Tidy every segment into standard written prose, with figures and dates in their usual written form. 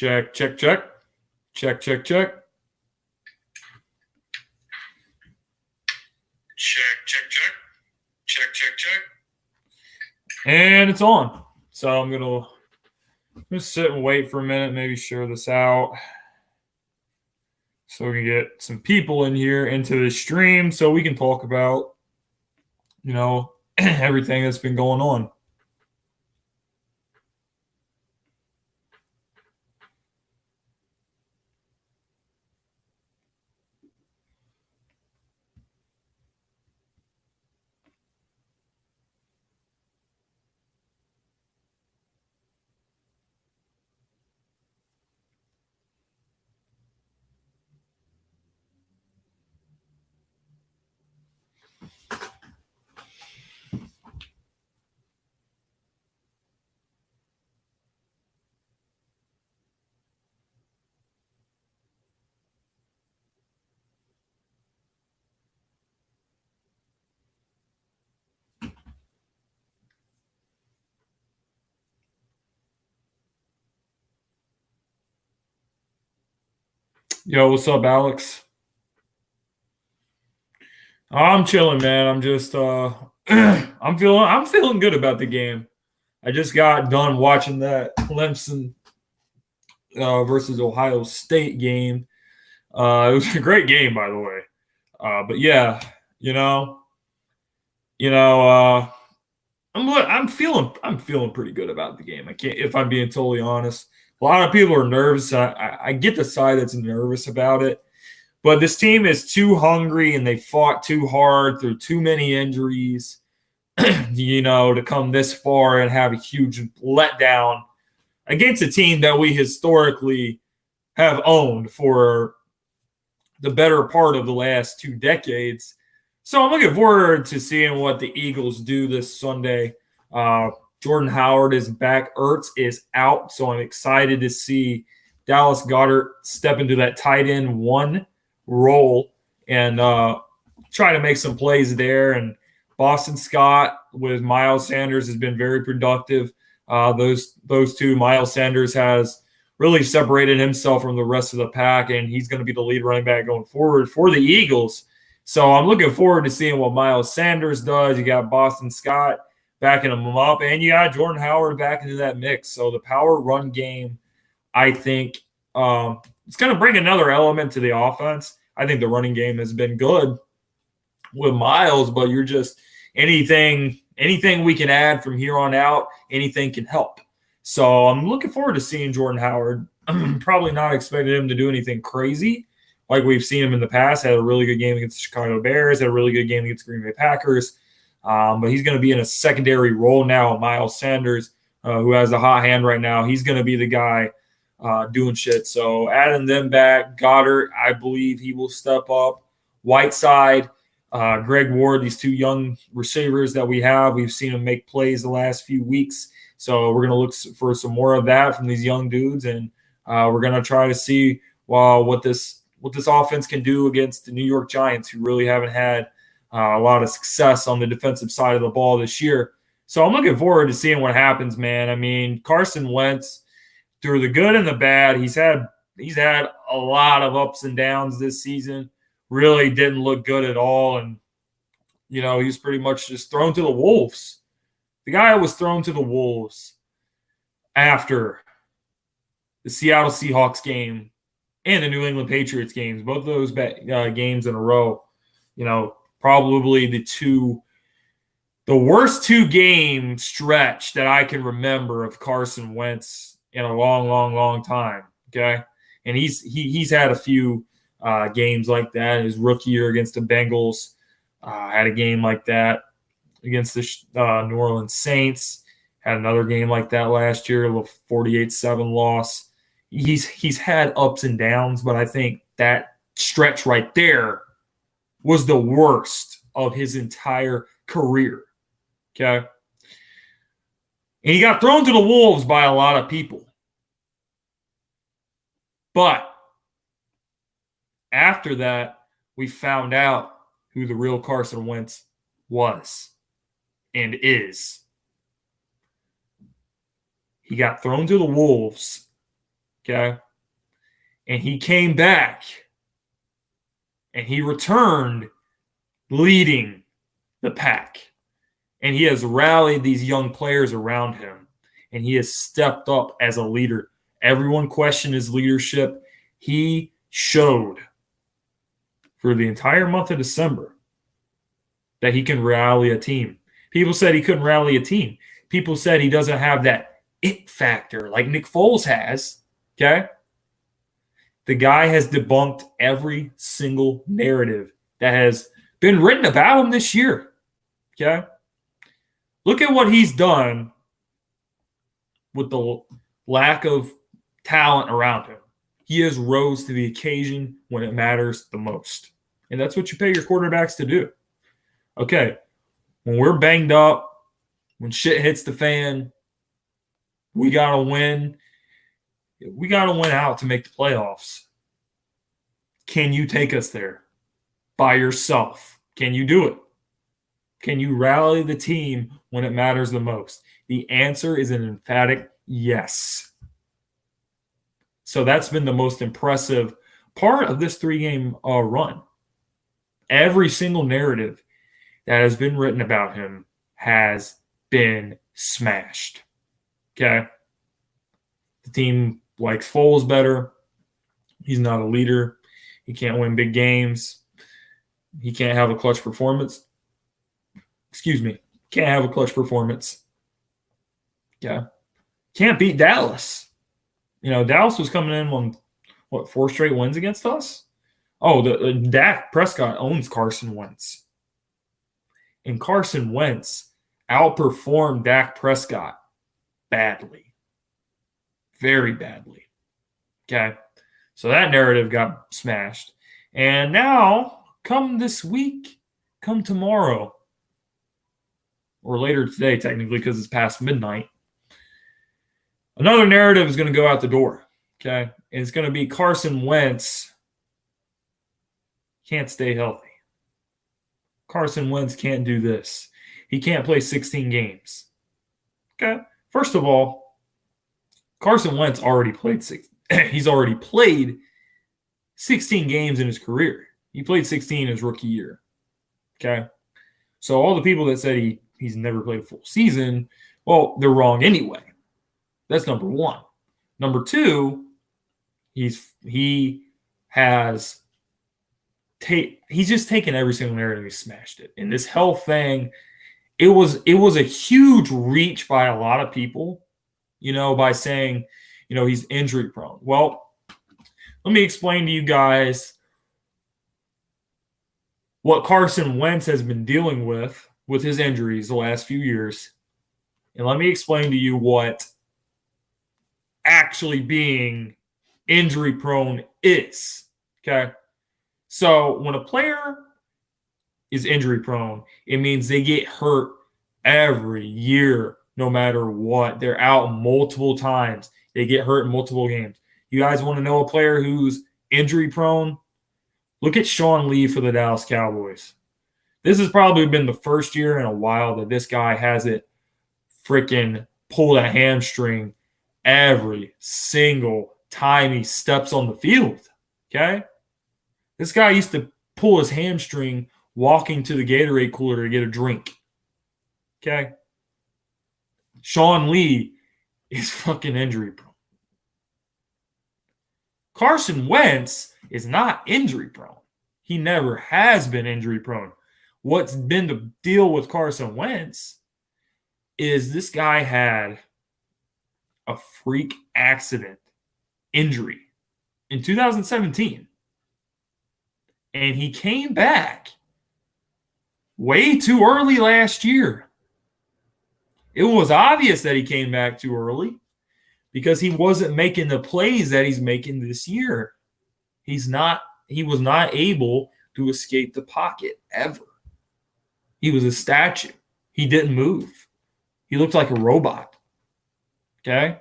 Check, check, check. Check, check, check. Check, check, check. Check, check, check. And it's on. So I'm going to just sit and wait for a minute, maybe share this out. So we can get some people in here into the stream so we can talk about, everything that's been going on. Yo, what's up, Alex? I'm chilling, man. I'm just I'm feeling good about the game. I just got done watching that Clemson versus Ohio State game. It was a great game, by the way. But yeah, you know, I'm feeling pretty good about the game. I can't, if I'm being totally honest. A lot of people are nervous. I get the side that's nervous about it, but this team is too hungry and they fought too hard through too many injuries, to come this far and have a huge letdown against a team that we historically have owned for the better part of the last 2 decades. So I'm looking forward to seeing what the Eagles do this Sunday. Jordan Howard is back. Ertz is out. So I'm excited to see Dallas Goedert step into that tight end 1 role and try to make some plays there. And Boston Scott with Miles Sanders has been very productive. Those two, Miles Sanders has really separated himself from the rest of the pack, and he's going to be the lead running back going forward for the Eagles. So I'm looking forward to seeing what Miles Sanders does. You got Boston Scott backing him up, and you got Jordan Howard back into that mix. So the power run game, I think, it's going to bring another element to the offense. I think the running game has been good with Miles, but you're just anything we can add from here on out, anything can help. So I'm looking forward to seeing Jordan Howard. I'm probably not expecting him to do anything crazy like we've seen him in the past. Had a really good game against the Chicago Bears, had a really good game against the Green Bay Packers. But he's going to be in a secondary role now. Miles Sanders, who has the hot hand right now, he's going to be the guy doing shit. So adding them back, Goddard, I believe he will step up. Whiteside, Greg Ward, these 2 young receivers that we have, we've seen them make plays the last few weeks. So we're going to look for some more of that from these young dudes, and we're going to try to see what this offense can do against the New York Giants, who really haven't had a lot of success on the defensive side of the ball this year. So I'm looking forward to seeing what happens, man. I mean, Carson Wentz, through the good and the bad, he's had a lot of ups and downs this season. Really didn't look good at all, and he's pretty much just thrown to the wolves. The guy was thrown to the wolves after the Seattle Seahawks game and the New England Patriots games, both of those games in a row. Probably the worst 2-game stretch that I can remember of Carson Wentz in a long, long, long time. Okay, and he's had a few games like that. His rookie year against the Bengals, had a game like that against the New Orleans Saints. Had another game like that last year, a little 48-7 loss. He's had ups and downs, but I think that stretch right there was the worst of his entire career. Okay? And he got thrown to the wolves by a lot of people. But after that, we found out who the real Carson Wentz was and is. He got thrown to the wolves Okay. And he came back and he returned leading the pack. And he has rallied these young players around him. And he has stepped up as a leader. Everyone questioned his leadership. He showed for the entire month of December that he can rally a team. People said he couldn't rally a team. People said he doesn't have that it factor like Nick Foles has. Okay? The guy has debunked every single narrative that has been written about him this year. Okay? Look at what he's done with the lack of talent around him. He has rose to the occasion when it matters the most. And that's what you pay your quarterbacks to do. Okay, when we're banged up, when shit hits the fan, we got to win. We got to win out to make the playoffs. Can you take us there by yourself? Can you do it? Can you rally the team when it matters the most? The answer is an emphatic yes. So that's been the most impressive part of this 3-game run. Every single narrative that has been written about him has been smashed. Okay? The team likes Foles better. He's not a leader. He can't win big games. He can't have a clutch performance. Can't have a clutch performance. Yeah. Can't beat Dallas. Dallas was coming in on, 4 straight wins against us? Oh, the Dak Prescott owns Carson Wentz. And Carson Wentz outperformed Dak Prescott badly. Very badly. Okay? So that narrative got smashed. And now, come this week, come tomorrow, or later today, technically, because it's past midnight, another narrative is going to go out the door, okay? And it's going to be Carson Wentz can't stay healthy. Carson Wentz can't do this. He can't play 16 games. Okay? First of all, Carson Wentz already played he's already played 16 games in his career. He played 16 his rookie year. Okay? So all the people that said he's never played a full season, well, they're wrong anyway. That's number one. Number two, he's just taken every single narrative and smashed it. And this health thing, it was a huge reach by a lot of people, by saying, he's injury prone. Well, let me explain to you guys what Carson Wentz has been dealing with his injuries the last few years. And let me explain to you what actually being injury prone is. Okay? So when a player is injury prone, it means they get hurt every year, no matter what. They're out multiple times. They get hurt in multiple games. You guys want to know a player who's injury prone? Look at Sean Lee for the Dallas Cowboys. This has probably been the first year in a while that this guy hasn't freaking pulled a hamstring every single time he steps on the field. Okay? This guy used to pull his hamstring walking to the Gatorade cooler to get a drink. Okay? Sean Lee is fucking injury prone. Carson Wentz is not injury prone. He never has been injury prone. What's been the deal with Carson Wentz is this guy had a freak accident injury in 2017. And he came back way too early last year. It was obvious that he came back too early because he wasn't making the plays that he's making this year. He was not able to escape the pocket ever. He was a statue. He didn't move. He looked like a robot. Okay?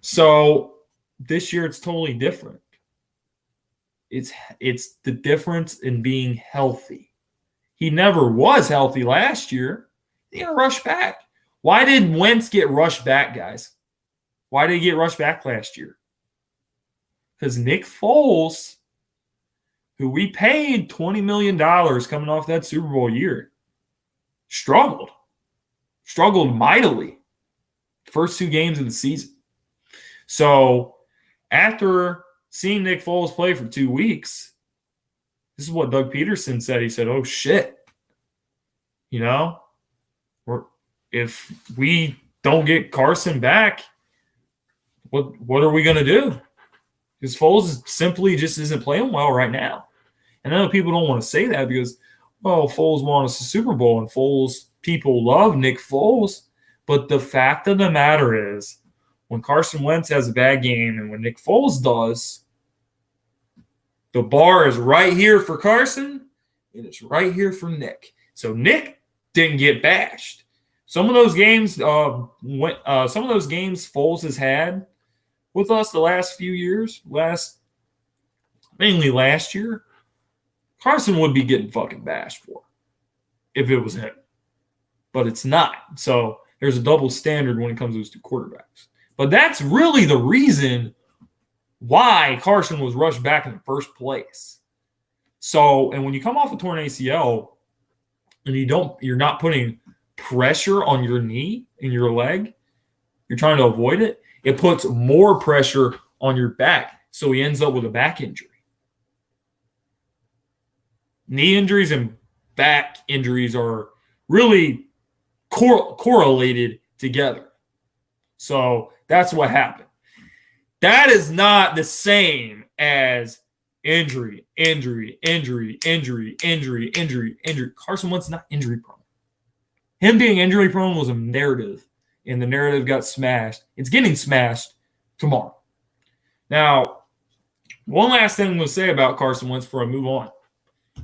So this year it's totally different. It's the difference in being healthy. He never was healthy last year. He got rushed back. Why did Wentz get rushed back, guys? Why did he get rushed back last year? Because Nick Foles, who we paid $20 million coming off that Super Bowl year, struggled mightily first 2 games of the season. So after seeing Nick Foles play for 2 weeks, this is what Doug Peterson said. He said, oh, shit. You know, if we don't get Carson back, what are we going to do? Because Foles simply just isn't playing well right now. And I know people don't want to say that because, well, Foles won us a Super Bowl and Foles, people love Nick Foles. But the fact of the matter is, when Carson Wentz has a bad game and when Nick Foles does, the bar is right here for Carson and it's right here for Nick. So Nick didn't get bashed. Some of those games, Foles has had with us the last few years, mainly last year, Carson would be getting fucking bashed for if it was him. But it's not. So there's a double standard when it comes to those 2 quarterbacks. But that's really the reason why Carson was rushed back in the first place. So, and when you come off a torn ACL and you're not putting pressure on your knee and your leg, you're trying to avoid it, it puts more pressure on your back. So he ends up with a back injury. Knee injuries and back injuries are really correlated together. So that's what happened. That is not the same as injury. Carson Wentz is not injury prone. Him being injury prone was a narrative, and the narrative got smashed. It's getting smashed tomorrow. Now, one last thing we'll say about Carson Wentz before I move on.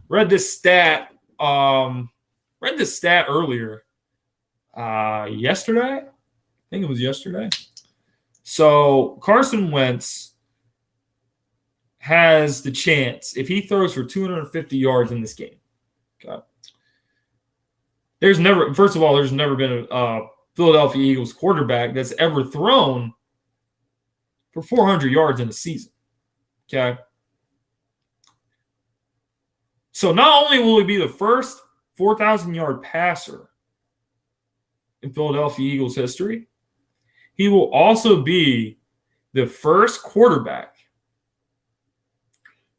Read this stat earlier. Yesterday? I think it was yesterday. So Carson Wentz has the chance, if he throws for 250 yards in this game. Okay. There's never been a Philadelphia Eagles quarterback that's ever thrown for 400 yards in a season. Okay. So not only will he be the first 4,000-yard passer in Philadelphia Eagles history, he will also be the first quarterback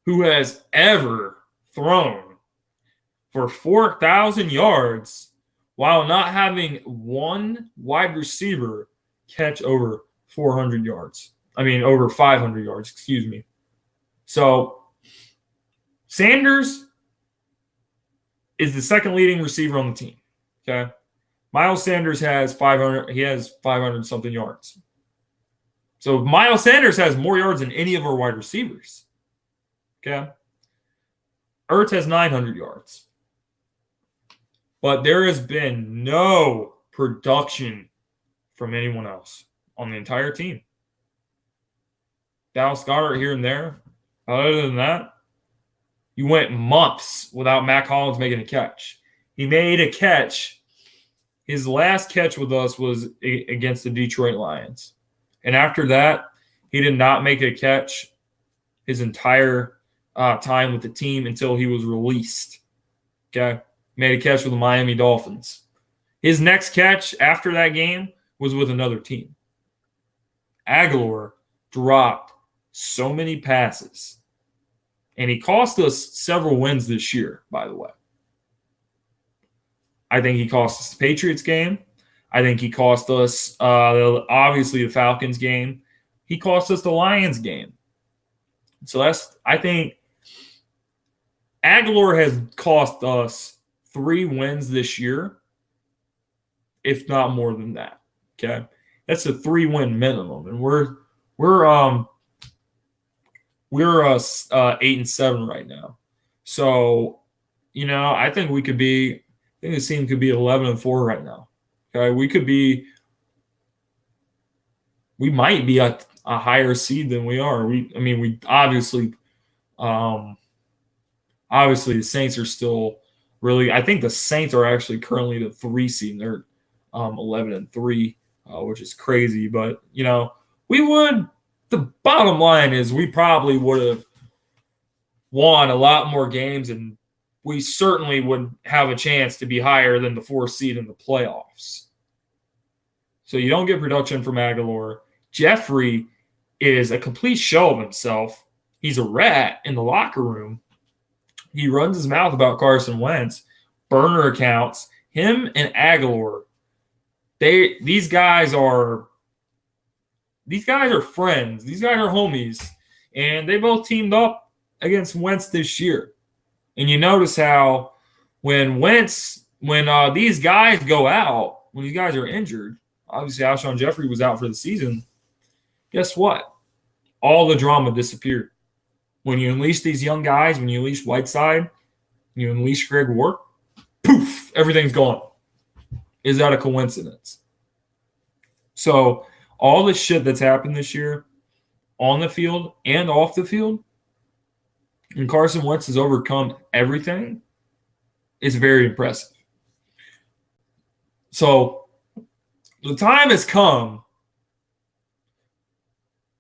who has ever thrown for 4,000 yards while not having one wide receiver catch over 400 yards. Over 500 yards, excuse me. So Sanders is the second leading receiver on the team. Okay. Miles Sanders has 500. He has 500 something yards. So Miles Sanders has more yards than any of our wide receivers. Okay. Ertz has 900 yards. But there has been no production from anyone else on the entire team. Dallas Goedert here and there. Other than that, you went months without Mac Hollins making a catch. He made a catch. His last catch with us was against the Detroit Lions. And after that, he did not make a catch his entire time with the team until he was released. Okay? Made a catch with the Miami Dolphins. His next catch after that game was with another team. Aguilar dropped so many passes. And he cost us several wins this year, by the way. I think he cost us the Patriots game. I think he cost us, obviously, the Falcons game. He cost us the Lions game. So I think Aguilar has cost us 3 wins this year, if not more than that. Okay, that's a 3-win minimum, and we're 8-7 right now. So, I think this team could be 11-4 right now. Okay, we might be a higher seed than we are. We obviously the Saints are still really. I think the Saints are actually currently the 3 seed. They're 11-3, which is crazy. But we would the bottom line is we probably would have won a lot more games, and we certainly would have a chance to be higher than the 4th seed in the playoffs. So you don't get production from Aguilar. Jeffrey is a complete shell of himself. He's a rat in the locker room. He runs his mouth about Carson Wentz. Burner accounts. Him and Aguilar. These guys are friends. These guys are homies. And they both teamed up against Wentz this year. And you notice how when these guys go out, when these guys are injured, obviously Alshon Jeffrey was out for the season, guess what? All the drama disappeared. When you unleash these young guys, when you unleash Whiteside, you unleash Greg Ward, poof, everything's gone. Is that a coincidence? So all the shit that's happened this year on the field and off the field, and Carson Wentz has overcome everything, is very impressive. So the time has come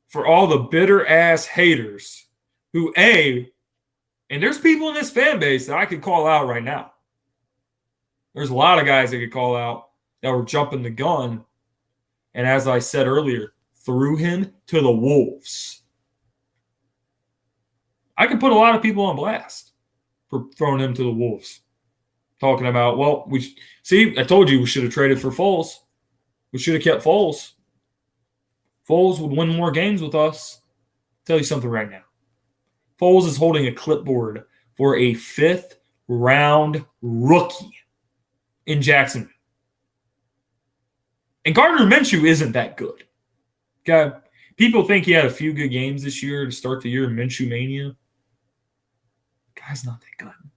for all the bitter-ass haters who, and there's people in this fan base that I could call out right now. There's a lot of guys I could call out that were jumping the gun, and as I said earlier, threw him to the wolves. I could put a lot of people on blast for throwing him to the wolves. Talking about, well, I told you we should have traded for Foles. We should have kept Foles. Foles would win more games with us. I'll tell you something right now. Foles is holding a clipboard for a 5th-round rookie in Jacksonville. And Gardner Minshew isn't that good. Okay? People think he had a few good games this year to start the year in Minshew Mania. Guy's not that good.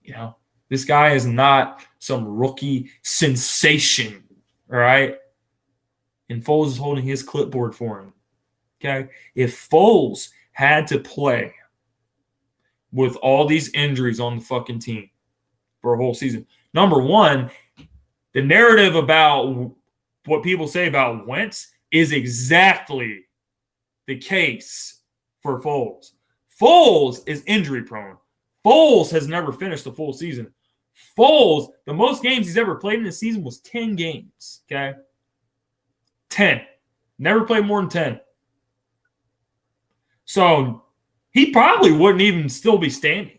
You know, this guy is not some rookie sensation, all right? And Foles is holding his clipboard for him. Okay? If Foles had to play with all these injuries on the fucking team for a whole season, number one, the narrative about what people say about Wentz is exactly the case for Foles. Foles is injury prone. Foles has never finished a full season. Foles, the most games he's ever played in a season was 10 games. Okay? 10. Never played more than 10. So he probably wouldn't even still be standing.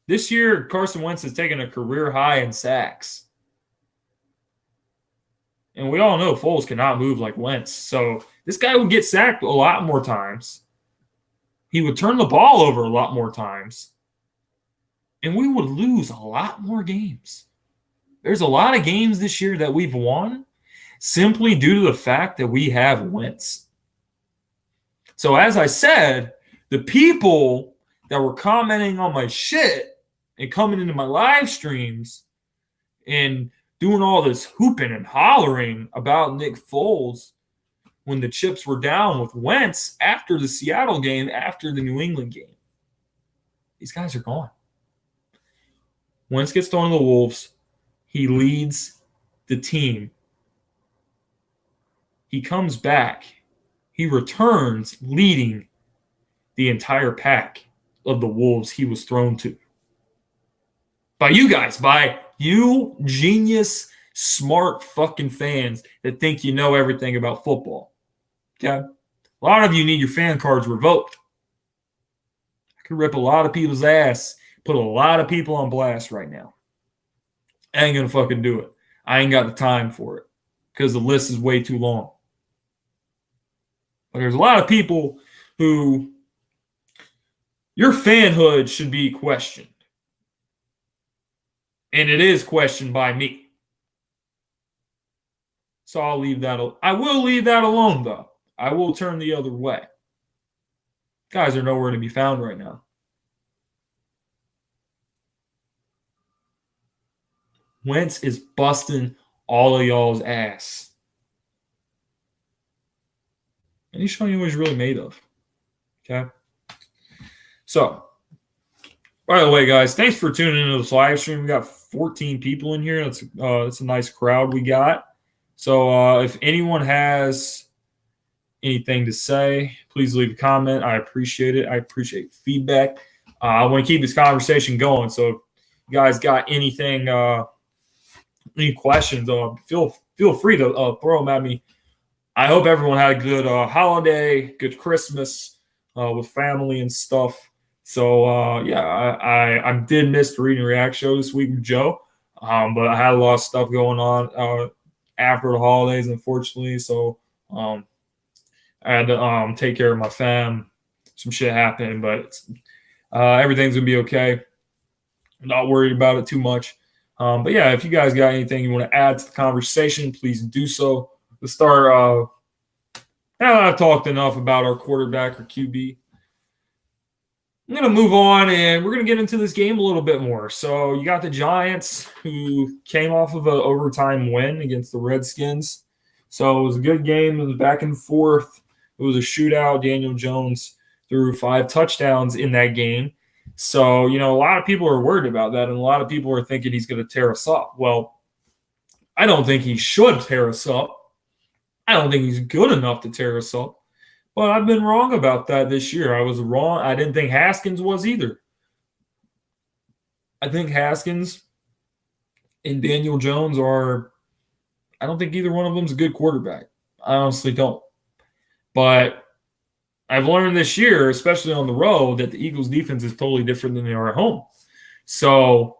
This year, Carson Wentz has taken a career high in sacks. And we all know Foles cannot move like Wentz. So this guy would get sacked a lot more times. He would turn the ball over a lot more times. And we would lose a lot more games. There's a lot of games this year that we've won simply due to the fact that we have Wentz. So as I said, the people that were commenting on my shit and coming into my live streams and doing all this hooping and hollering about Nick Foles when the chips were down with Wentz after the Seattle game, after the New England game. These guys are gone. Wentz gets thrown to the Wolves. He leads the team. He comes back. He returns leading the entire pack of the Wolves he was thrown to. By you guys, by you genius, smart fucking fans that think you know everything about football. Okay? A lot of you need your fan cards revoked. I could rip a lot of people's ass, put a lot of people on blast right now. I ain't going to fucking do it. I ain't got the time for it because the list is way too long. But there's a lot of people who your fanhood should be questioned. And it is questioned by me. So I will leave that alone, though. I will turn the other way. Guys are nowhere to be found right now. Wentz is busting all of y'all's ass. And he's showing you what he's really made of. Okay? So, by the way, guys, thanks for tuning into this live stream. We got 14 people in here. That's a nice crowd we got. So if anyone has anything to say, please leave a comment. I appreciate it. I appreciate feedback. I want to keep this conversation going. So if you guys got anything, any questions, feel free to throw them at me. I hope everyone had a good holiday, good Christmas with family and stuff. So I did miss the Reading React show this week with Joe, but I had a lot of stuff going on after the holidays, unfortunately. So I had to take care of my fam. Some shit happened, but everything's gonna be okay. I'm not worried about it too much. But yeah, if you guys got anything you want to add to the conversation, please do so. Let's start. Now that I've talked enough about our quarterback or QB, I'm going to move on and we're going to get into this game a little bit more. So you got the Giants who came off of an overtime win against the Redskins. So it was a good game. It was back and forth. It was a shootout. Daniel Jones threw 5 touchdowns in that game. So, a lot of people are worried about that, and a lot of people are thinking he's going to tear us up. Well, I don't think he should tear us up. I don't think he's good enough to tear us up. But I've been wrong about that this year. I was wrong. I didn't think Haskins was either. I think Haskins and Daniel Jones I don't think either one of them is a good quarterback. I honestly don't. But I've learned this year, especially on the road, that the Eagles' defense is totally different than they are at home. So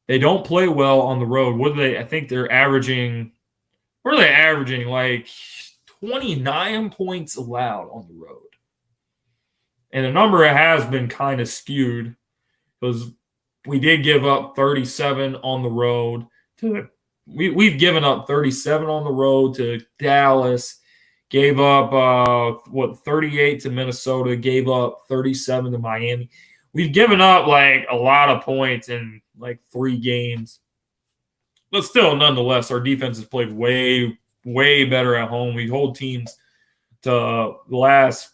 they don't play well on the road. I think they're averaging – what are they averaging? Like 29 points allowed on the road. And the number has been kind of skewed because we did give up 37 on the road. We've given up 37 on the road to Dallas. Gave up, 38 to Minnesota, gave up 37 to Miami. We've given up, a lot of points in, 3 games. But still, nonetheless, our defense has played way, way better at home. We hold teams to the last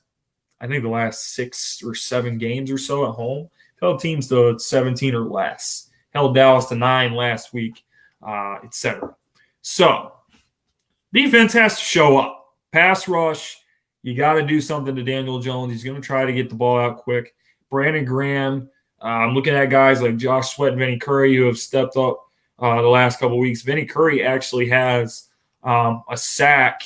6 or 7 games or so at home. Held teams to 17 or less. Held Dallas to 9 last week, etc. So, defense has to show up. Pass rush, you got to do something to Daniel Jones. He's going to try to get the ball out quick. Brandon Graham, I'm looking at guys like Josh Sweat and Vinny Curry who have stepped up the last couple of weeks. Vinny Curry actually has a sack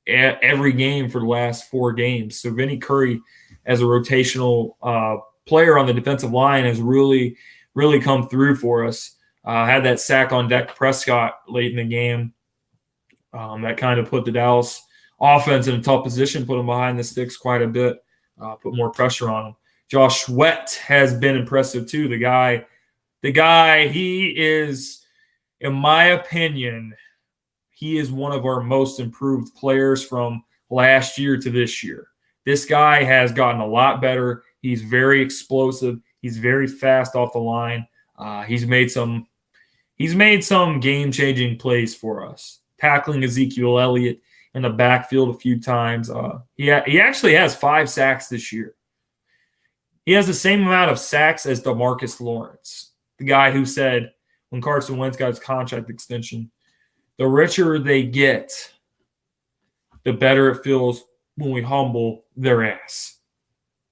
every game for the last 4 games. So Vinny Curry, as a rotational player on the defensive line, has really, really come through for us. Had that sack on Dak Prescott late in the game. That kind of put the Dallas offense in a tough position, put them behind the sticks quite a bit, put more pressure on them. Josh Sweat has been impressive too. The guy, he is, in my opinion, he is one of our most improved players from last year to this year. This guy has gotten a lot better. He's very explosive. He's very fast off the line. He's made some game-changing plays for us, tackling Ezekiel Elliott in the backfield a few times. He actually has 5 sacks this year. He has the same amount of sacks as DeMarcus Lawrence, the guy who said when Carson Wentz got his contract extension, the richer they get, the better it feels when we humble their ass.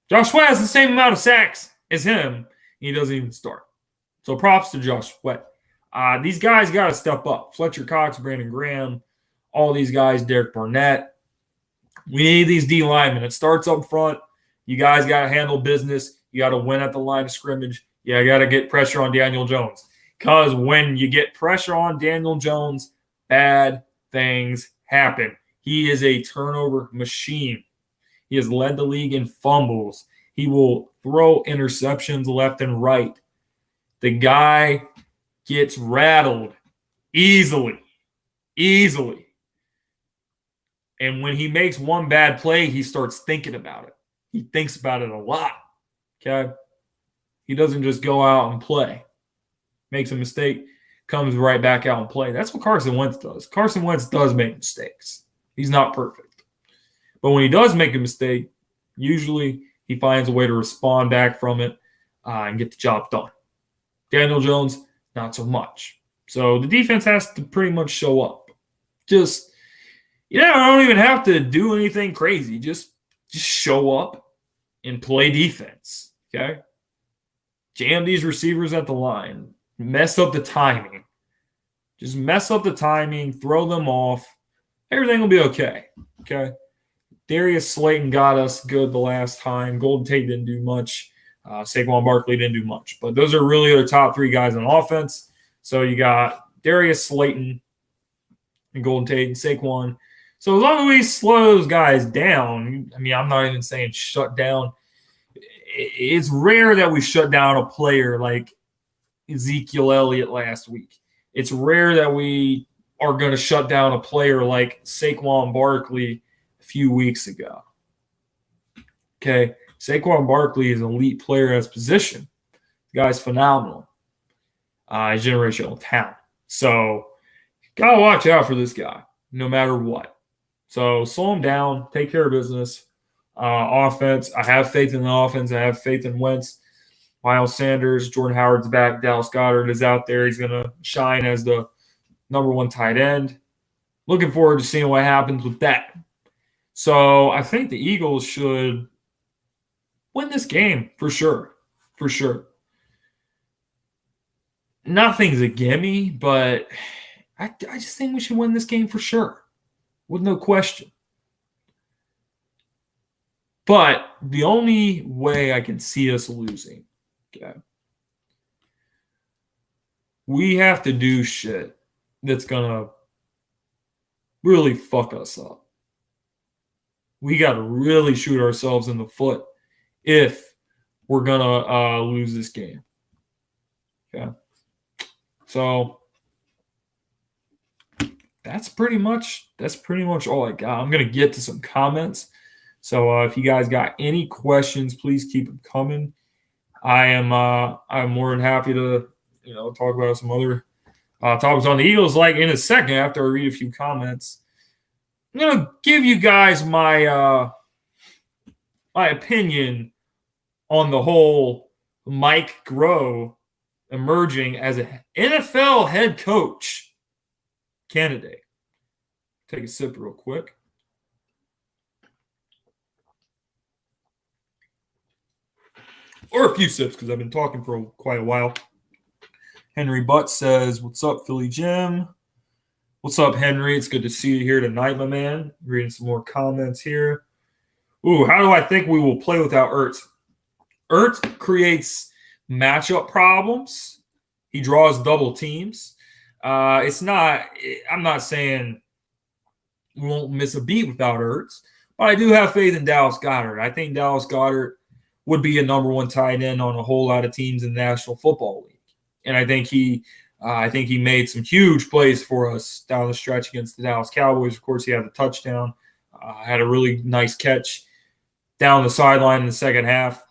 Josh Sweat has the same amount of sacks as him. He doesn't even start. So props to Josh Sweat. These guys got to step up. Fletcher Cox, Brandon Graham, all these guys, Derek Barnett. We need these D linemen. It starts up front. You guys got to handle business. You got to win at the line of scrimmage. You got to get pressure on Daniel Jones. Because when you get pressure on Daniel Jones, bad things happen. He is a turnover machine. He has led the league in fumbles. He will throw interceptions left and right. The guy gets rattled easily. And when he makes one bad play, he starts thinking about it. He thinks about it a lot. Okay? He doesn't just go out and play. Makes a mistake, comes right back out and play. That's what Carson Wentz does. Carson Wentz does make mistakes. He's not perfect. But when he does make a mistake, usually he finds a way to respond back from it and get the job done. Daniel Jones, not so much. So the defense has to pretty much show up. Just I don't even have to do anything crazy. Just show up and play defense. Okay. Jam these receivers at the line. Mess up the timing. Just mess up the timing. Throw them off. Everything will be okay. Okay. Darius Slayton got us good the last time. Golden Tate didn't do much. Saquon Barkley didn't do much. But those are really the top three guys on offense. So you got Darius Slayton and Golden Tate and Saquon. So as long as we slow those guys down, I mean, I'm not even saying shut down. It's rare that we shut down a player like Ezekiel Elliott last week. It's rare that we are going to shut down a player like Saquon Barkley a few weeks ago. Okay, Saquon Barkley is an elite player at his position. The guy's phenomenal. He's generational talent. So got to watch out for this guy no matter what. So slow him down, take care of business. Offense, I have faith in the offense. I have faith in Wentz. Miles Sanders, Jordan Howard's back. Dallas Goedert is out there. He's going to shine as the number one tight end. Looking forward to seeing what happens with that. So I think the Eagles should win this game for sure. For sure. Nothing's a gimme, but I just think we should win this game for sure. With no question. But the only way I can see us losing, okay, we have to do shit that's going to really fuck us up. We got to really shoot ourselves in the foot if we're going to lose this game. Okay. So that's pretty much all I got. I'm going to get to some comments. So if you guys got any questions, please keep them coming. I'm more than happy to talk about some other topics on the Eagles like in a second after I read a few comments. I'm gonna give you guys my my opinion on the whole Mike Groh emerging as an NFL head coach candidate. Take a sip real quick. Or a few sips because I've been talking for quite a while. Henry Butt says, "What's up, Philly Jim? What's up, Henry? It's good to see you here tonight, my man." Reading some more comments here. Ooh, how do I think we will play without Ertz? Ertz creates matchup problems. He draws double teams. I'm not saying we won't miss a beat without Ertz, but I do have faith in Dallas Goedert. I think Dallas Goedert would be a number one tight end on a whole lot of teams in the National Football League. And I think he made some huge plays for us down the stretch against the Dallas Cowboys. Of course, he had the touchdown, had a really nice catch down the sideline in the second half.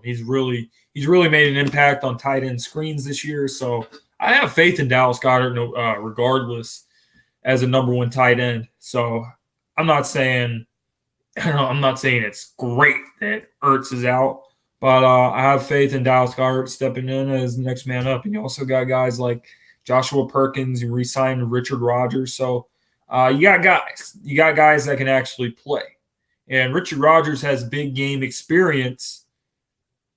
He's really made an impact on tight end screens this year. So I have faith in Dallas Goedert regardless as a number one tight end. So I'm not saying it's great that Ertz is out, but I have faith in Dallas Goedert stepping in as the next man up. And you also got guys like Joshua Perkins. You re-signed Richard Rodgers. So you got guys that can actually play. And Richard Rodgers has big game experience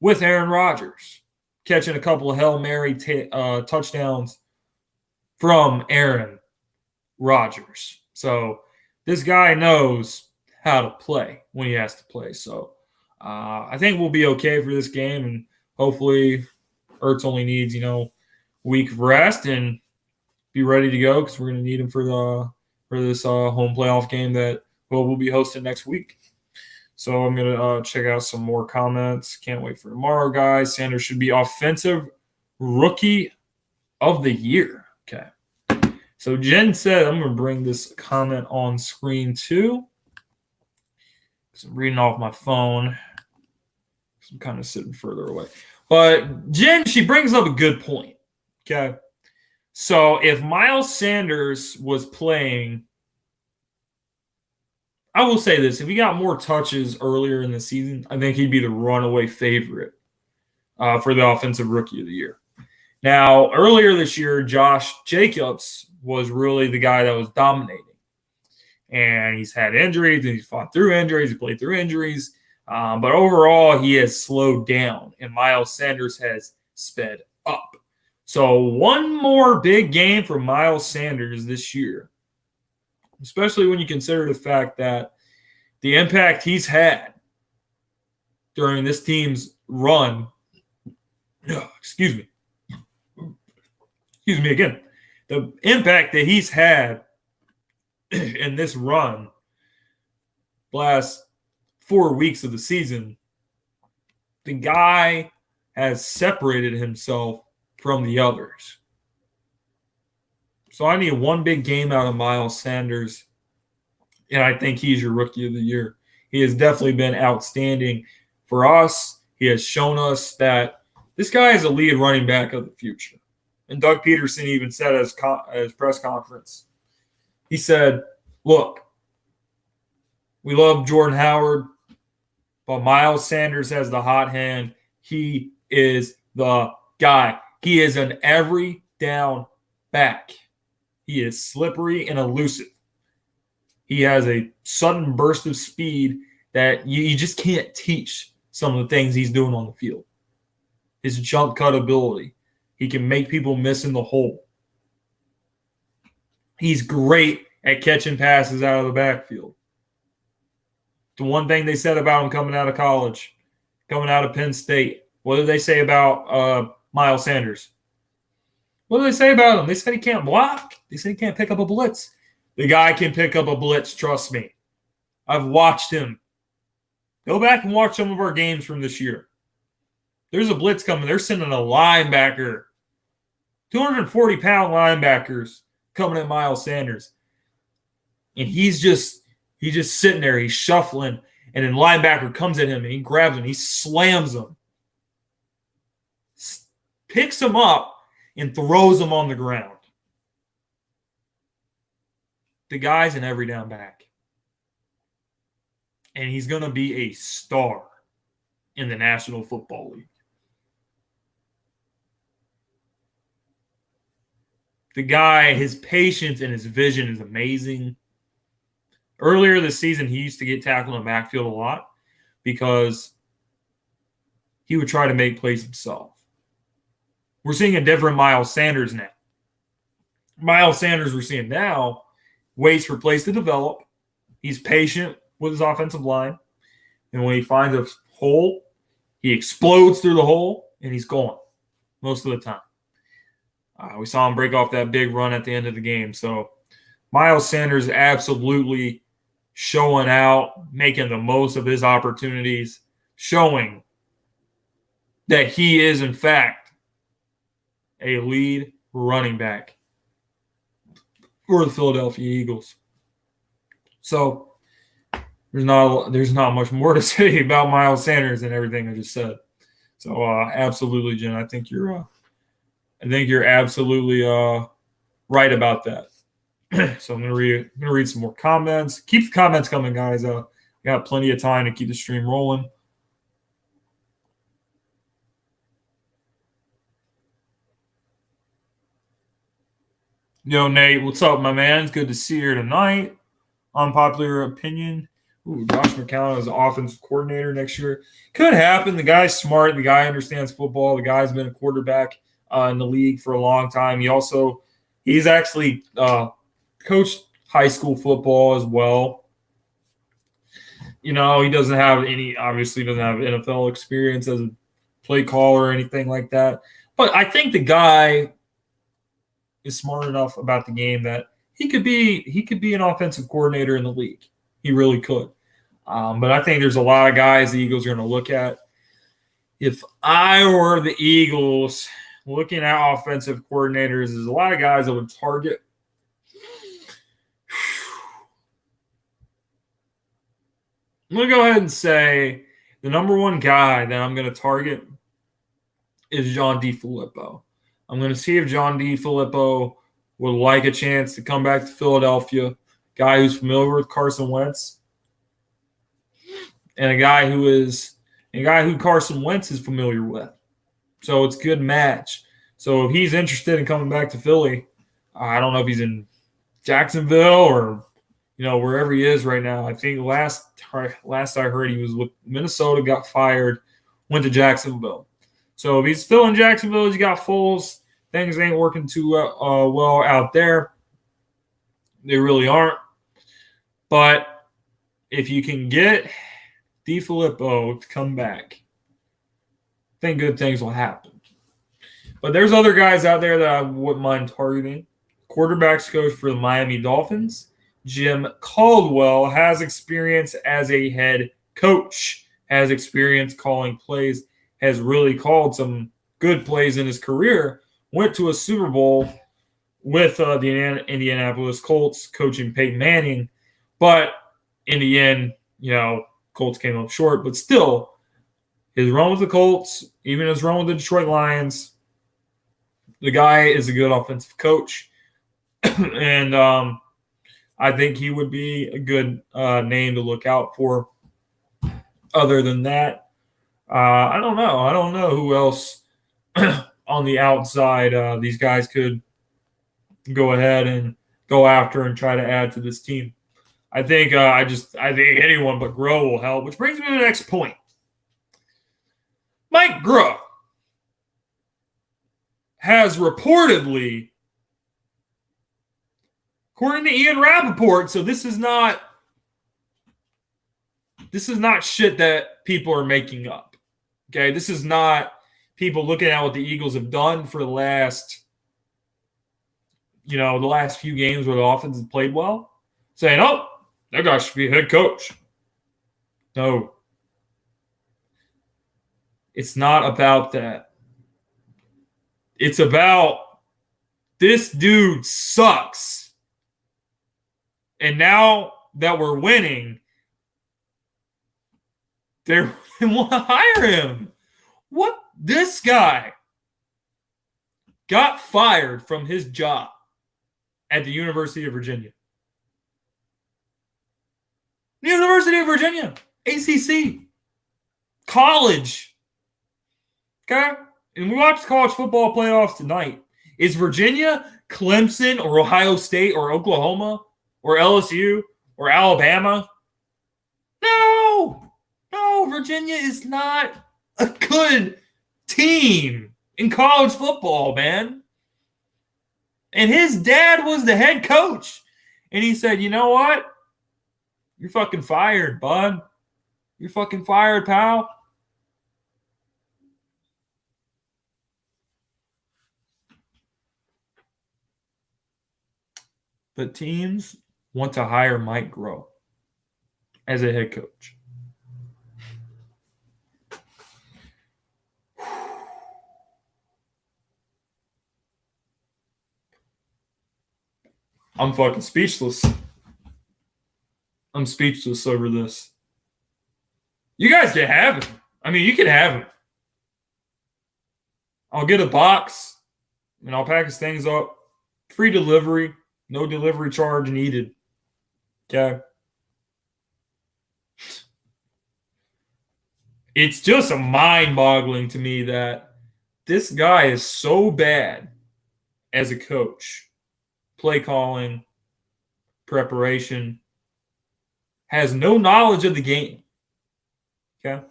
with Aaron Rodgers, catching a couple of Hail Mary touchdowns from Aaron Rodgers. So this guy knows how to play when he has to play. So I think we'll be okay for this game, and hopefully Ertz only needs a week of rest and be ready to go because we're going to need him for this home playoff game that we'll be hosting next week. So I'm going to check out some more comments. Can't wait for tomorrow, guys. Sanders should be offensive rookie of the year. Okay. So Jen said, I'm going to bring this comment on screen too. I'm reading off my phone. I'm kind of sitting further away. But Jen, she brings up a good point. Okay. So if Miles Sanders was playing, I will say this. If he got more touches earlier in the season, I think he'd be the runaway favorite for the offensive rookie of the year. Now, earlier this year, Josh Jacobs was really the guy that was dominating. And he's had injuries, and he's fought through injuries. He played through injuries. But overall, he has slowed down, and Miles Sanders has sped up. So one more big game for Miles Sanders this year, especially when you consider the fact that the impact he's had during this team's run. Excuse me again. The impact that he's had in this run last 4 weeks of the season, the guy has separated himself from the others. So I need one big game out of Miles Sanders, and I think he's your rookie of the year. He has definitely been outstanding for us. He has shown us that this guy is a lead running back of the future. And Doug Peterson even said at his press conference, he said, look, we love Jordan Howard, but Miles Sanders has the hot hand. He is the guy. He is an every down back. He is slippery and elusive. He has a sudden burst of speed that you just can't teach some of the things he's doing on the field. His jump cut ability. He can make people miss in the hole. He's great at catching passes out of the backfield. The one thing they said about him coming out of college, coming out of Penn State, what did they say about Miles Sanders? What did they say about him? They said he can't block. They said he can't pick up a blitz. The guy can pick up a blitz, trust me. I've watched him. Go back and watch some of our games from this year. There's a blitz coming. They're sending a linebacker, 240-pound linebackers coming at Miles Sanders. And he's just sitting there. He's shuffling. And then linebacker comes at him and he grabs him. He slams him. Picks him up and throws him on the ground. The guy's an every down back. And he's going to be a star in the National Football League. The guy, his patience and his vision is amazing. Earlier this season, he used to get tackled in the backfield a lot because he would try to make plays himself. We're seeing a different Miles Sanders now. Miles Sanders we're seeing now waits for plays to develop. He's patient with his offensive line. And when he finds a hole, he explodes through the hole, and he's gone most of the time. We saw him break off that big run at the end of the game. So Miles Sanders absolutely showing out, making the most of his opportunities, showing that he is, in fact, a lead running back for the Philadelphia Eagles. So there's not much more to say about Miles Sanders than everything I just said. So absolutely, Jen, I think you're absolutely right about that. So I'm gonna read some more comments. Keep the comments coming, guys. I got plenty of time to keep the stream rolling. Yo, Nate, what's up, my man? It's good to see you here tonight. Unpopular opinion. Ooh, Josh McCown is offensive coordinator next year. Could happen. The guy's smart. The guy understands football. The guy's been a quarterback in the league for a long time. He's actually coached high school football as well. He obviously doesn't have NFL experience as a play caller or anything like that. But I think the guy is smart enough about the game that he could be an offensive coordinator in the league. He really could. But I think there's a lot of guys the Eagles are going to look at. If I were the Eagles looking at offensive coordinators, there's a lot of guys I would target. I'm going to go ahead and say the number one guy that I'm going to target is John DeFilippo. I'm going to see if John DeFilippo would like a chance to come back to Philadelphia, guy who's familiar with Carson Wentz, and a guy who Carson Wentz is familiar with. So it's a good match. So if he's interested in coming back to Philly, I don't know if he's in Jacksonville or wherever he is right now. I think last I heard he was with Minnesota, got fired, went to Jacksonville. So if he's still in Jacksonville, he's got Foles. Things ain't working too well out there. They really aren't. But if you can get DeFilippo to come back, I think good things will happen. But there's other guys out there that I wouldn't mind targeting. Quarterbacks coach for the Miami Dolphins, Jim Caldwell, has experience as a head coach, has experience calling plays, has really called some good plays in his career, went to a Super Bowl with the Indianapolis Colts coaching Peyton Manning. But in the end, Colts came up short. But still, his run with the Colts, even his run with the Detroit Lions, the guy is a good offensive coach. And I think he would be a good name to look out for. Other than that, I don't know. I don't know who else on the outside these guys could go ahead and go after and try to add to this team. I think I think anyone but Groh will help, which brings me to the next point. Mike Groh has reportedly, according to Ian Rappaport, so this is not shit that people are making up. Okay, this is not people looking at what the Eagles have done for the last few games where the offense has played well, saying, "Oh, that guy should be a head coach." No, it's not about that. It's about this dude sucks. And now that we're winning, they want to hire him. What? This guy got fired from his job at the University of Virginia. University of Virginia, ACC, college. Okay? And we watched college football playoffs tonight. Is Virginia, Clemson, or Ohio State, or Oklahoma, or LSU, or Alabama? No, Virginia is not a good team in college football, man. And his dad was the head coach. And he said, "You know what? You're fucking fired, bud. You're fucking fired, pal." But teams want to hire Mike Groh as a head coach. I'm fucking speechless. I'm speechless over this. You guys can have him. I mean, you can have him. I'll get a box and I'll pack his things up. Free delivery. No delivery charge needed. Okay? It's just mind-boggling to me that this guy is so bad as a coach. Play calling, preparation, has no knowledge of the game. Okay?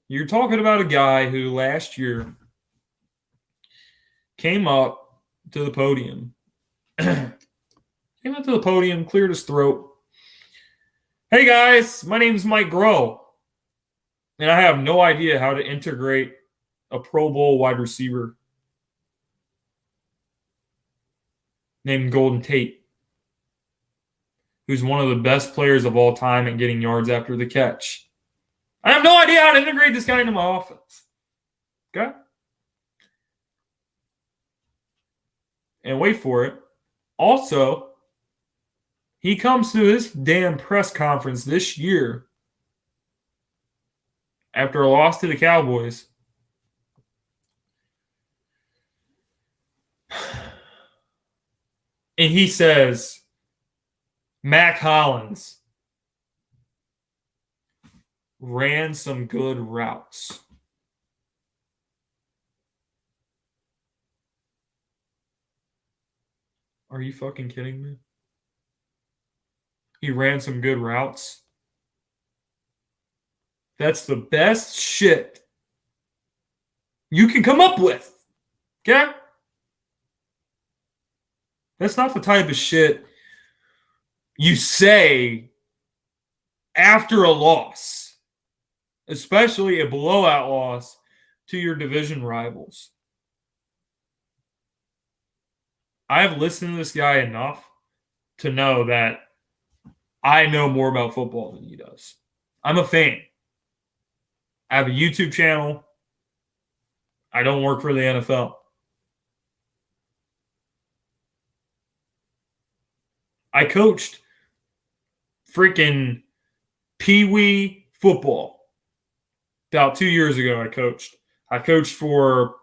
You're talking about a guy who last year came up to the podium, cleared his throat. "Hey guys, my name's Mike Groh, and I have no idea how to integrate a Pro Bowl wide receiver named Golden Tate, who's one of the best players of all time at getting yards after the catch. I have no idea how to integrate this guy into my offense." Okay? And wait for it. Also, he comes to this damn press conference this year after a loss to the Cowboys. And he says, Mack Hollins ran some good routes. Are you fucking kidding me? He ran some good routes. That's the best shit you can come up with. Okay? That's not the type of shit you say after a loss, especially a blowout loss to your division rivals. I've listened to this guy enough to know that I know more about football than he does. I'm a fan. I have a YouTube channel. I don't work for the NFL. I coached freaking Pee-wee football. About 2 years ago, I coached. I coached for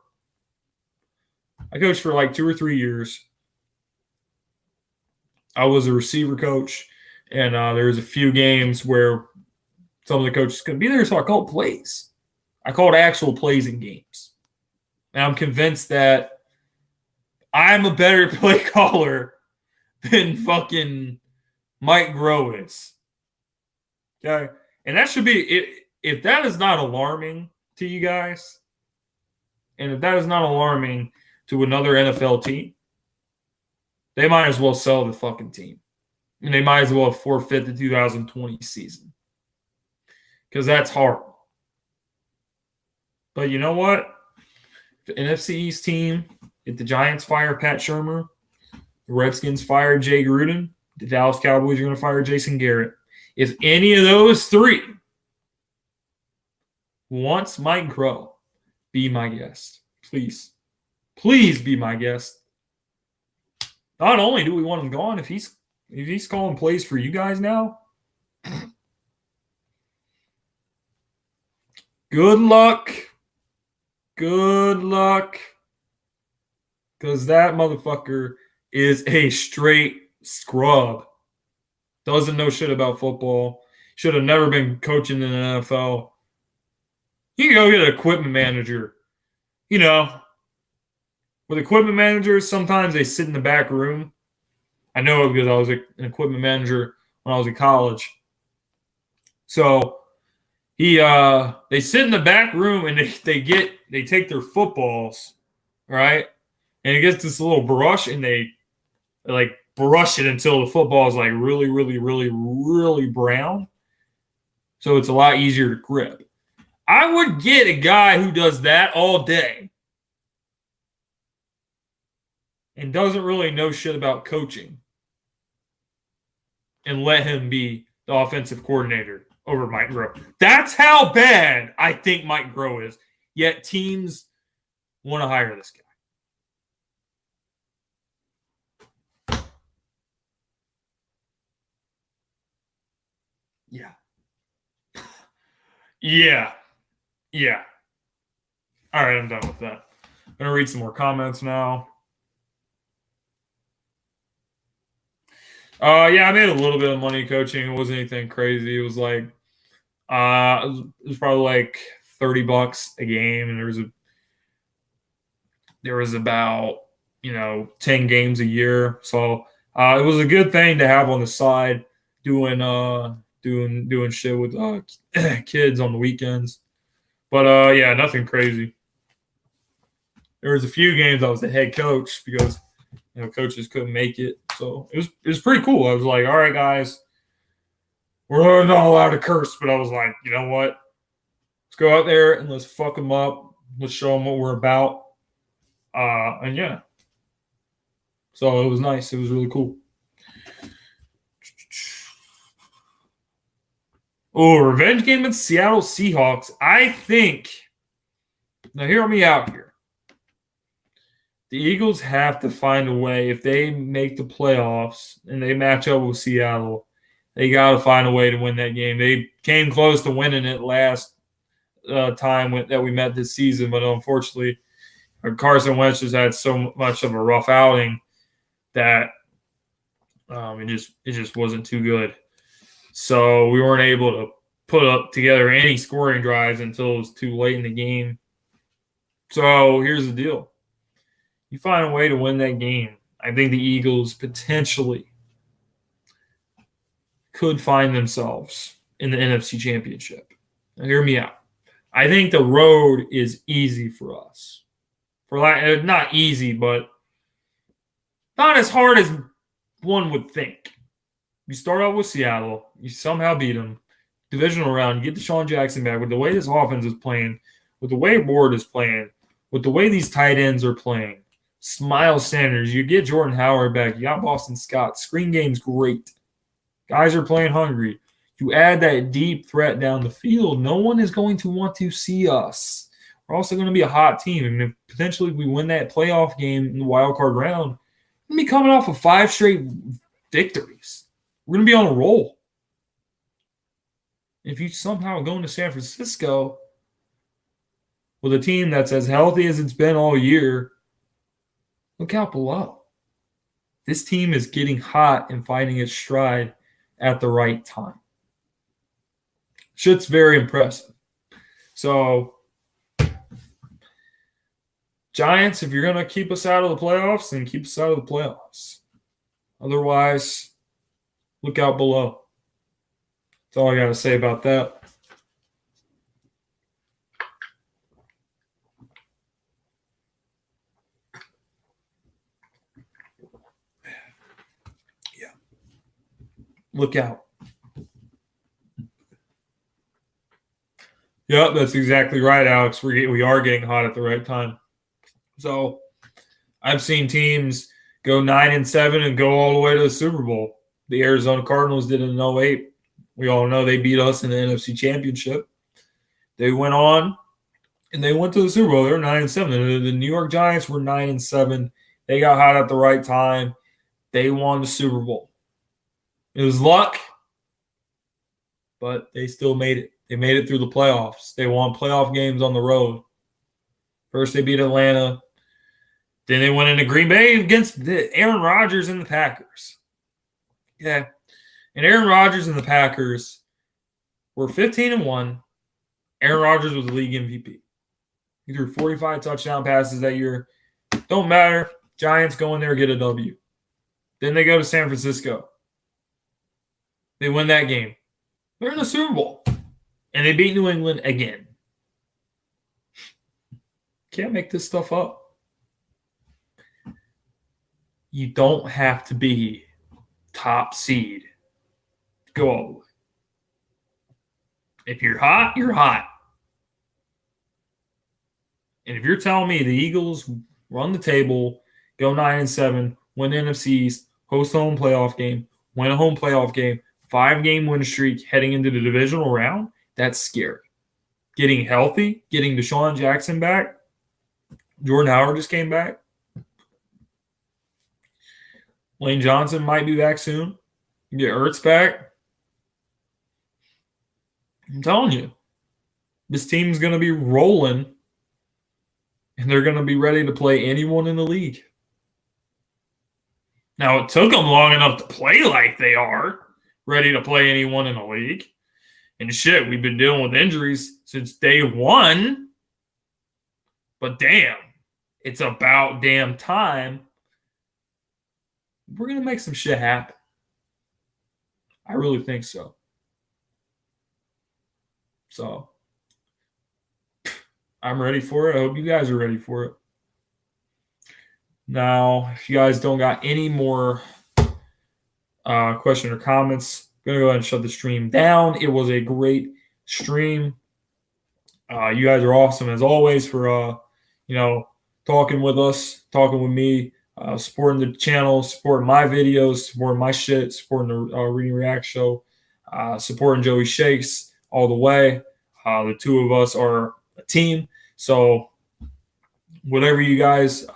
like 2 or 3 years. I was a receiver coach, and there was a few games where some of the coaches couldn't be there, so I called plays. I called actual plays in games. And I'm convinced that I'm a better play caller than fucking Mike Groh is. Okay? And that should be, if that is not alarming to you guys, and if that is not alarming to another NFL team, they might as well sell the fucking team. And they might as well forfeit the 2020 season. Because that's horrible. But you know what? The NFC East team, if the Giants fire Pat Shurmur, the Redskins fire Jay Gruden, the Dallas Cowboys are going to fire Jason Garrett. If any of those three wants Mike Groh, be my guest. Please. Please be my guest. Not only do we want him gone, if he's calling plays for you guys now, good luck. Good luck. Because that motherfucker is a straight scrub. Doesn't know shit about football. Should have never been coaching in the NFL. You can go get an equipment manager. You know, with equipment managers, sometimes they sit in the back room. I know it because I was an equipment manager when I was in college. So they sit in the back room and they take their footballs, right? And it gets this little brush and they like brush it until the football is like really, really, really, really brown. So it's a lot easier to grip. I would get a guy who does that all day and doesn't really know shit about coaching and let him be the offensive coordinator over Mike Groh. That's how bad I think Mike Groh is. Yet teams want to hire this guy. Yeah. Yeah. All right, I'm done with that. I'm going to read some more comments now. Yeah, I made a little bit of money coaching. It wasn't anything crazy. It was like, it was probably like $30 a game, and there was about 10 games a year. So it was a good thing to have on the side, doing shit with kids on the weekends. But yeah, nothing crazy. There was a few games I was the head coach because coaches couldn't make it. So it was pretty cool. I was like, all right, guys, we're not allowed to curse, but I was like, you know what? Let's go out there and let's fuck them up. Let's show them what we're about. And yeah. So it was nice. It was really cool. Oh, revenge game in Seattle Seahawks. I think, now hear me out here. The Eagles have to find a way. If they make the playoffs and they match up with Seattle, they got to find a way to win that game. They came close to winning it last time that we met this season, but unfortunately, Carson Wentz has had so much of a rough outing that it just wasn't too good. So we weren't able to put up together any scoring drives until it was too late in the game. So here's the deal. You find a way to win that game. I think the Eagles potentially could find themselves in the NFC Championship. Now, hear me out. I think the road is easy for us. Not easy, but not as hard as one would think. You start out with Seattle, you somehow beat them. Divisional round, you get DeSean Jackson back. With the way this offense is playing, with the way Ward is playing, with the way these tight ends are playing, Miles Sanders, you get Jordan Howard back, you got Boston Scott. Screen game's great. Guys are playing hungry. You add that deep threat down the field, no one is going to want to see us. We're also going to be a hot team. And if potentially we win that playoff game in the wild card round, we're going to be coming off of 5 straight victories. We're going to be on a roll. If you somehow go into San Francisco with a team that's as healthy as it's been all year, look out below. This team is getting hot and finding its stride at the right time. Shit's very impressive. So, Giants, if you're going to keep us out of the playoffs, then keep us out of the playoffs. Otherwise, look out below. That's all I got to say about that. Yeah. Look out. Yep, that's exactly right, Alex. We are getting hot at the right time. So I've seen teams go 9-7 and go all the way to the Super Bowl. The Arizona Cardinals did in 2008. We all know they beat us in the NFC Championship. They went on and they went to the Super Bowl. They were 9-7. The New York Giants were 9-7. They got hot at the right time. They won the Super Bowl. It was luck, but they still made it. They made it through the playoffs. They won playoff games on the road. First, they beat Atlanta. Then they went into Green Bay against Aaron Rodgers and the Packers. Yeah. And Aaron Rodgers and the Packers were 15-1. Aaron Rodgers was the league MVP. He threw 45 touchdown passes that year. Don't matter. Giants go in there, get a W. Then they go to San Francisco. They win that game. They're in the Super Bowl. And they beat New England again. Can't make this stuff up. You don't have to be top seed to go all the way. If you're hot, you're hot. And if you're telling me the Eagles run the table, go 9-7, win the NFCs, host a home playoff game, win a home playoff game, 5-game win streak heading into the divisional round, that's scary. Getting healthy, getting DeSean Jackson back, Jordan Howard just came back. Lane Johnson might be back soon. You get Ertz back. I'm telling you, this team's going to be rolling, and they're going to be ready to play anyone in the league. Now, it took them long enough to play like they are ready to play anyone in the league. And shit, we've been dealing with injuries since day one. But damn, it's about damn time. We're going to make some shit happen. I really think so. So, I'm ready for it. I hope you guys are ready for it. Now, if you guys don't got any more questions or comments, I'm going to go ahead and shut the stream down. It was a great stream. You guys are awesome, as always, for, talking with us, talking with me, supporting the channel, supporting my videos, supporting my shit, supporting the Reading React show, supporting Joey Shakes all the way. The two of us are a team. So whatever you guys,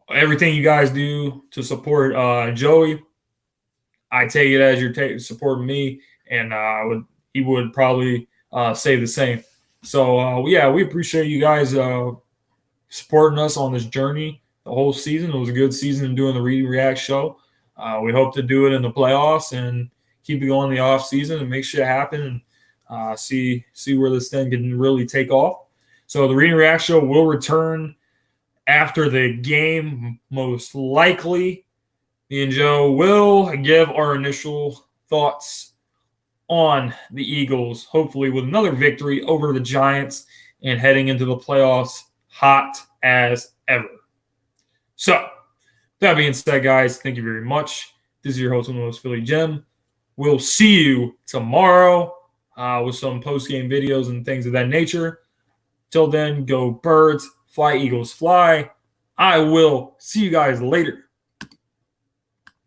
everything you guys do to support Joey, I take it as you're supporting me, and he would probably say the same. So, we appreciate you guys supporting us on this journey the whole season. It was a good season doing the Reading React show. We hope to do it in the playoffs and keep it going in the off season and make shit happen and see where this thing can really take off. So the Reading React show will return after the game, most likely. Me and Joe will give our initial thoughts on the Eagles, hopefully with another victory over the Giants and heading into the playoffs hot as ever. So, that being said, guys, thank you very much. This is your host, one of those Philly Jim. We'll see you tomorrow with some post-game videos and things of that nature. Till then, go Birds, fly Eagles, fly. I will see you guys later.